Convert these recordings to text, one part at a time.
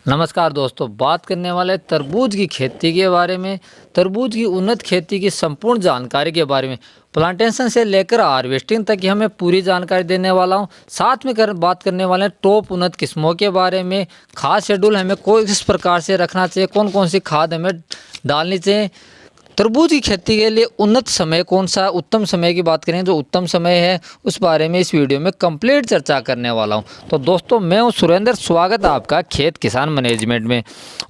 नमस्कार दोस्तों, बात करने वाले तरबूज की खेती के बारे में। तरबूज की उन्नत खेती की संपूर्ण जानकारी के बारे में, प्लांटेशन से लेकर हार्वेस्टिंग तक की हमें पूरी जानकारी देने वाला हूं। साथ में बात करने वाले हैं टॉप उन्नत किस्मों के बारे में। खाद शेड्यूल हमें किस प्रकार से रखना चाहिए, कौन कौन सी खाद हमें डालनी चाहिए। तरबूज की खेती के लिए उन्नत समय कौन सा, उत्तम समय की बात करें जो उत्तम समय है, उस बारे में इस वीडियो में कंप्लीट चर्चा करने वाला हूं। तो दोस्तों, मैं हूं सुरेंद्र, स्वागत है आपका खेत किसान मैनेजमेंट में।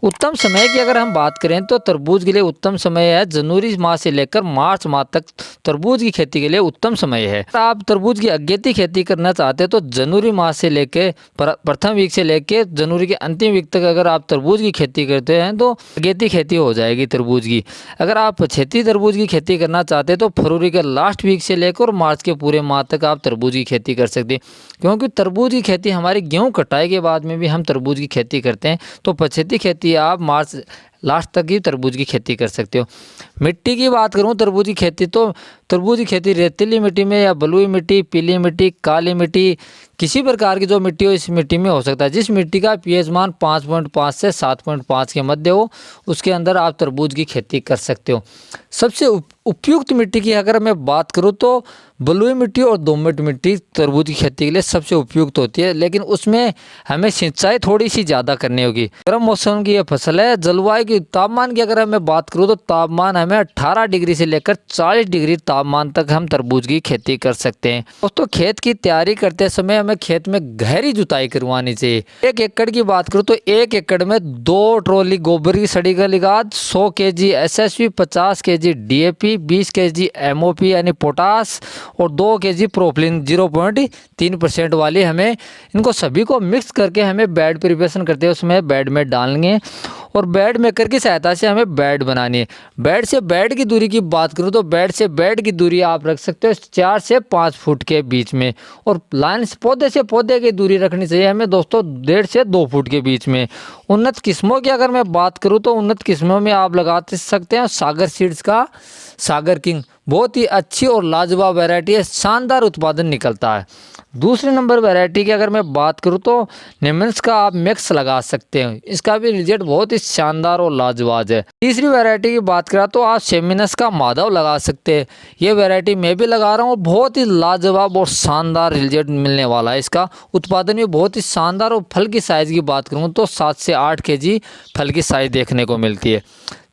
उत्तम समय की अगर हम बात करें तो तरबूज के लिए उत्तम समय है जनवरी माह से लेकर मार्च माह तक तरबूज की खेती के लिए उत्तम समय है। आप तरबूज की अगेती खेती करना चाहते हैं तो जनवरी माह से लेकर प्रथम वीक से लेकर जनवरी के अंतिम वीक तक अगर आप तरबूज की खेती करते हैं तो अगेती खेती हो जाएगी तरबूज की। अगर आप पछेती तरबूज की खेती करना चाहते हैं तो फरवरी के लास्ट वीक से लेकर मार्च के पूरे माह तक आप तरबूज की खेती कर सकते हैं, क्योंकि तरबूज की खेती हमारी गेहूं कटाई के बाद में भी हम तरबूज की खेती करते हैं। तो पछेती खेती आप मार्च लास्ट तक ही तरबूज की खेती कर सकते हो। मिट्टी की बात करूं तरबूज की खेती, तो तरबूज की खेती रेतीली मिट्टी में या बलुई मिट्टी, पीली मिट्टी, काली मिट्टी, किसी प्रकार की जो मिट्टी हो इस मिट्टी में हो सकता है। जिस मिट्टी का पीएच मान 5.5 से 7.5 के मध्य हो, उसके अंदर आप तरबूज की खेती कर सकते हो। सबसे उपयुक्त मिट्टी की अगर मैं बात करूं तो बलुई मिट्टी और दोमट मिट्टी तरबूज की खेती के लिए सबसे उपयुक्त होती है, लेकिन उसमें हमें सिंचाई थोड़ी सी ज़्यादा करनी होगी। गर्म मौसम की यह फसल है। जलवायु की तापमान की अगर मैं बात करूं तो तापमान हमें 18 डिग्री से लेकर 40 डिग्री तापमान तक हम तरबूज की खेती कर सकते हैं। दोस्तों, खेत की तैयारी करते समय हमें खेत में गहरी जुताई करवानी चाहिए। 1 एकड़ की बात करूं तो 1 एकड़ में 2 ट्रॉली गोबर की सड़ी गली खाद, 100 kg SSP, 50 kg DAP, 20 kg MOP यानी पोटास और 2 kg प्रोपिलीन 0.3% वाली, हमें इनको सभी को मिक्स करके हमें बेड प्रिपरेशन करते हैं उसमें बेड में डालेंगे और बेड मेकर की सहायता से हमें बेड बनानी है। बेड से बेड की दूरी की बात करूं तो बेड से बेड की दूरी आप रख सकते हो 4 से 5 फुट के बीच में, और लाइन से पौधे की दूरी रखनी चाहिए हमें दोस्तों 1.5 से 2 फुट के बीच में। उन्नत किस्मों की अगर मैं बात करूं तो उन्नत किस्मों में आप लगा सकते हैं सागर सीड्स का सागर किंग, बहुत ही अच्छी और लाजवाब वैरायटी है, शानदार उत्पादन निकलता है। दूसरे नंबर वैरायटी की अगर मैं बात करूं तो निमन्स का आप मिक्स लगा सकते हैं, इसका भी रिजल्ट बहुत ही शानदार और लाजवाब है। तीसरी वैरायटी की बात करें तो आप सेमिनस का माधव लगा सकते हैं। ये वैरायटी मैं भी लगा रहा हूँ, बहुत ही लाजवाब और शानदार रिजल्ट मिलने वाला है। इसका उत्पादन भी बहुत ही शानदार, और फल की साइज़ की बात करूँ तो 7 से 8 kg फल की साइज़ देखने को मिलती है।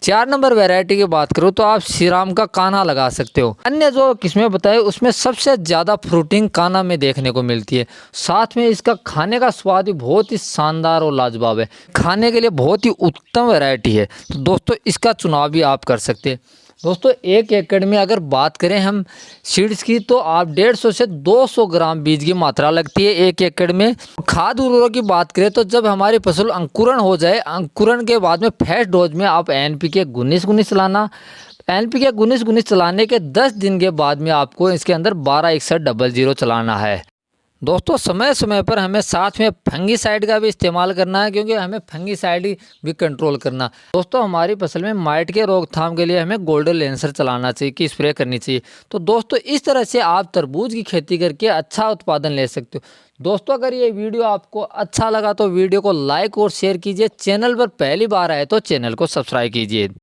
4 नंबर वैरायटी की बात करूँ तो आप श्रीराम का कान्हा लगा सकते हो। अन्य जो किस्में बताए उसमें सबसे ज़्यादा फ्रूटिंग कान्हा में देखने को मिलती है। साथ में इसका खाने का स्वाद भी बहुत ही शानदार और लाजवाब है, खाने के लिए बहुत ही उत्तम वैरायटी है। तो दोस्तों, इसका चुनाव भी आप कर सकते हैं। दोस्तों, 1 एकड़ में अगर बात करें हम सीड्स की तो आप 150 से 200 ग्राम बीज की मात्रा लगती है 1 एकड़ में। खाद उर्वरक की बात करें तो जब हमारी फसल अंकुरण हो जाए, अंकुरण के बाद में फर्स्ट डोज में आप NPK 19-19 चलाना। NPK 19-19 चलाने के 10 दिन के बाद में आपको इसके अंदर 12-61-00 चलाना है। दोस्तों, समय समय पर हमें साथ में फंगीसाइड का भी इस्तेमाल करना है, क्योंकि हमें फंगीसाइड भी कंट्रोल करना। दोस्तों, हमारी फसल में माइट के रोकथाम के लिए हमें गोल्डन लेंसर चलाना चाहिए कि स्प्रे करनी चाहिए। तो दोस्तों, इस तरह से आप तरबूज की खेती करके अच्छा उत्पादन ले सकते हो। दोस्तों, अगर ये वीडियो आपको अच्छा लगा तो वीडियो को लाइक और शेयर कीजिए। चैनल पर पहली बार आए तो चैनल को सब्सक्राइब कीजिए।